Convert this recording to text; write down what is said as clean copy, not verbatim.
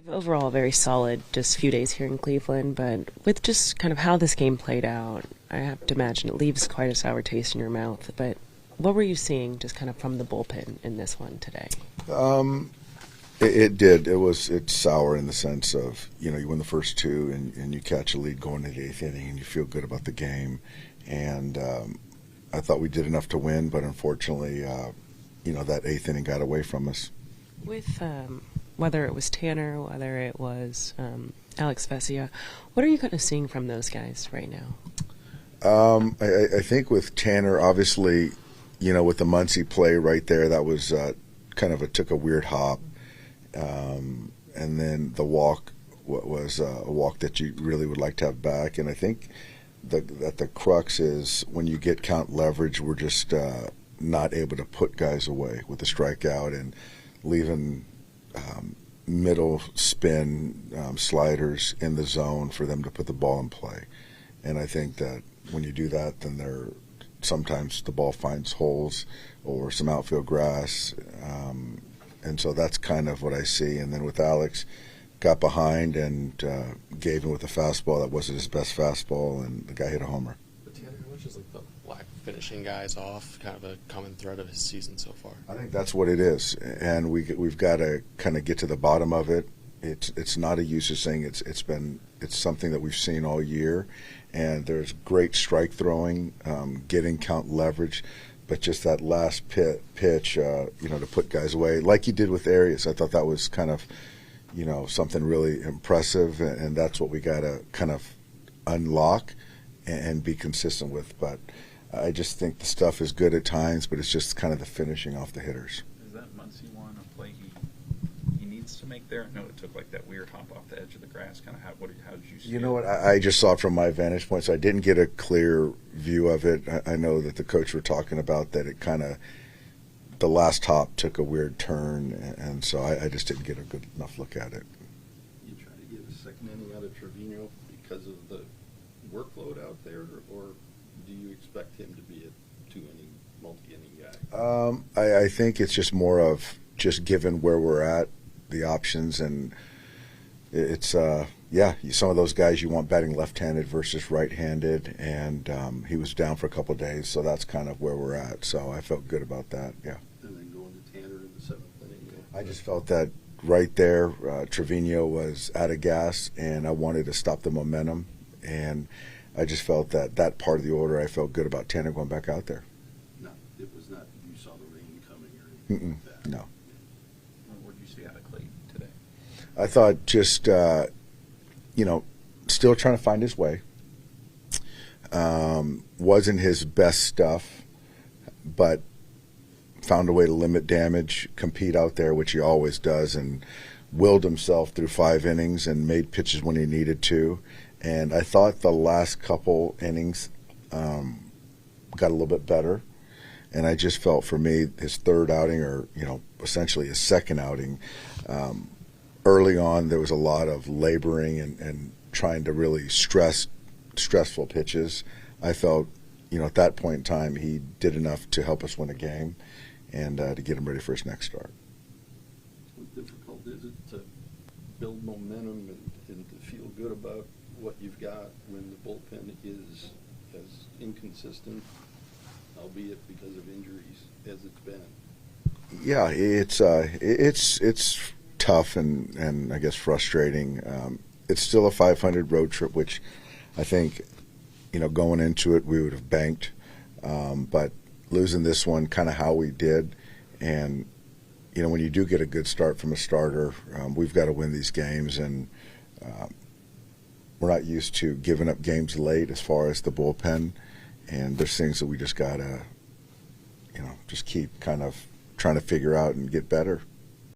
Overall, very solid, just a few days here in Cleveland, but with just kind of how this game played out, I have to imagine it leaves quite a sour taste in your mouth. But what were you seeing just kind of from the bullpen in this one today? It did. It's sour in the sense of, you win the first two and you catch a lead going into the eighth inning and you feel good about the game. And I thought we did enough to win, but unfortunately, that eighth inning got away from us. With whether it was Tanner, whether it was Alex Vesia, what are you kind of seeing from those guys right now? I think with Tanner, obviously, with the Muncie play right there, that was took a weird hop. And then the walk was a walk that you really would like to have back. And I think that the crux is when you get count leverage, we're just not able to put guys away with the strikeout and leaving middle spin sliders in the zone for them to put the ball in play. And I think that when you do that, then sometimes the ball finds holes or some outfield grass. And so that's kind of what I see. And then with Alex, got behind and gave him with a fastball that wasn't his best fastball, and the guy hit a homer. But Tanner, how much is the lack of finishing guys off kind of a common thread of his season so far? I think that's what it is, and we've got to kind of get to the bottom of it. It's not a usage thing. It's something that we've seen all year, and there's great strike throwing, getting count leverage. But just that last pitch, to put guys away, like he did with Arias, I thought that was kind of, something really impressive, and that's what we got to kind of unlock and be consistent with. But I just think the stuff is good at times, but it's just kind of the finishing off the hitters. Is that Muncie one a play he needs to make there? I know it took like that weird hop off the edge of the grass. Kind of how did you see it? You know what? I just saw it from my vantage point, so I didn't get a clear view of it. I know that the coach were talking about that it kind of, the last hop took a weird turn, and so I just didn't get a good enough look at it. You try to get a second inning out of Trevino because of the workload out there, or do you expect him to be a two-inning, multi-inning guy? I think it's just more of just given where we're at, the options, and it's some of those guys you want batting left-handed versus right-handed, and he was down for a couple of days, so that's kind of where we're at. So I felt good about that. Yeah. And then going to Tanner in the seventh inning. I just felt that right there, Trevino was out of gas, and I wanted to stop the momentum, and I just felt that part of the order, I felt good about Tanner going back out there. No, it was not you saw the rain coming or anything like that. No. What did you see out of Clayton today? I thought just, still trying to find his way. Wasn't his best stuff, but found a way to limit damage, compete out there, which he always does, and willed himself through 5 innings and made pitches when he needed to. And I thought the last couple innings got a little bit better. And I just felt, for me, his third outing, or essentially his second outing, early on there was a lot of laboring and trying to really stressful pitches. I felt, at that point in time, he did enough to help us win a game and to get him ready for his next start. How difficult is it to build momentum and to feel good about what you've got when the bullpen is as inconsistent, albeit because of injuries, as it's been? Yeah, it's tough and I guess frustrating. It's still a 500 road trip, which I think, going into it we would have banked, but losing this one kind of how we did, and when you do get a good start from a starter, we've got to win these games, and we're not used to giving up games late as far as the bullpen, and there's things that we just got to, just keep kind of trying to figure out and get better.